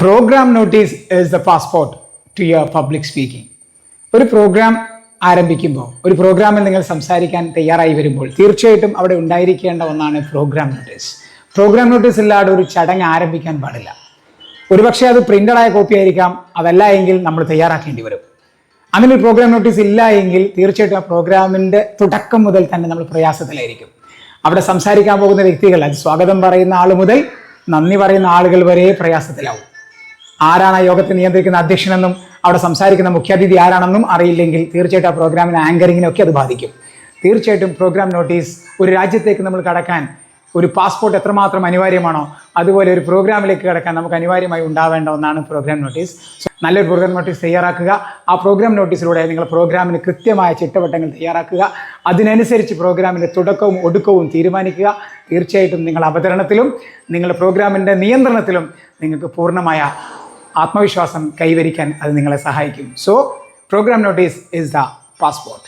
Programme notice is the passport to your public speaking. ഒരു programme ആരംഭിക്കുമ്പോൾ, ഒരു പ്രോഗ്രാമിൽ നിങ്ങൾ സംസാരിക്കാൻ തയ്യാറായി വരുമ്പോൾ തീർച്ചയായിട്ടും അവിടെ ഉണ്ടായിരിക്കേണ്ട ഒന്നാണ് പ്രോഗ്രാം നോട്ടീസ്. പ്രോഗ്രാം നോട്ടീസ് ഇല്ലാതെ ഒരു ചടങ്ങ് ആരംഭിക്കാൻ പാടില്ല. ഒരുപക്ഷെ അത് പ്രിന്റഡായ കോപ്പി ആയിരിക്കാം, അതല്ല എങ്കിൽ നമ്മൾ തയ്യാറാക്കേണ്ടി വരും. അങ്ങനെ ഒരു പ്രോഗ്രാം നോട്ടീസ് ഇല്ല എങ്കിൽ തീർച്ചയായിട്ടും ആ പ്രോഗ്രാമിൻ്റെ തുടക്കം മുതൽ തന്നെ നമ്മൾ പ്രയാസത്തിലായിരിക്കും. അവിടെ സംസാരിക്കാൻ പോകുന്ന വ്യക്തികൾ, അത് സ്വാഗതം പറയുന്ന ആൾ മുതൽ നന്ദി പറയുന്ന ആളുകൾ വരെ പ്രയാസത്തിലാവും. ആരാണ് ആ യോഗത്തെ നിയന്ത്രിക്കുന്ന അധ്യക്ഷനെന്നും അവിടെ സംസാരിക്കുന്ന മുഖ്യാതിഥി ആരാണെന്നും അറിയില്ലെങ്കിൽ തീർച്ചയായിട്ടും ആ പ്രോഗ്രാമിന് ആങ്കറിങ്ങിനൊക്കെ അത് ബാധിക്കും. തീർച്ചയായിട്ടും പ്രോഗ്രാം നോട്ടീസ്, ഒരു രാജ്യത്തേക്ക് നമ്മൾ കടക്കാൻ ഒരു പാസ്പോർട്ട് എത്രമാത്രം അനിവാര്യമാണോ അതുപോലെ ഒരു പ്രോഗ്രാമിലേക്ക് കടക്കാൻ നമുക്ക് അനിവാര്യമായി ഉണ്ടാവേണ്ട ഒന്നാണ് പ്രോഗ്രാം നോട്ടീസ്. നല്ലൊരു പ്രോഗ്രാം നോട്ടീസ് തയ്യാറാക്കുക. ആ പ്രോഗ്രാം നോട്ടീസിലൂടെ നിങ്ങൾ പ്രോഗ്രാമിന് കൃത്യമായ ചിട്ടവട്ടങ്ങൾ തയ്യാറാക്കുക. അതിനനുസരിച്ച് പ്രോഗ്രാമിൻ്റെ തുടക്കവും ഒടുക്കവും തീരുമാനിക്കുക. തീർച്ചയായിട്ടും നിങ്ങൾ അവതരണത്തിലും നിങ്ങളുടെ പ്രോഗ്രാമിൻ്റെ നിയന്ത്രണത്തിലും നിങ്ങൾക്ക് പൂർണ്ണമായ ആത്മവിശ്വാസം കൈവരിക്കാൻ അത് നിങ്ങളെ സഹായിക്കും. So programme notice is the passport.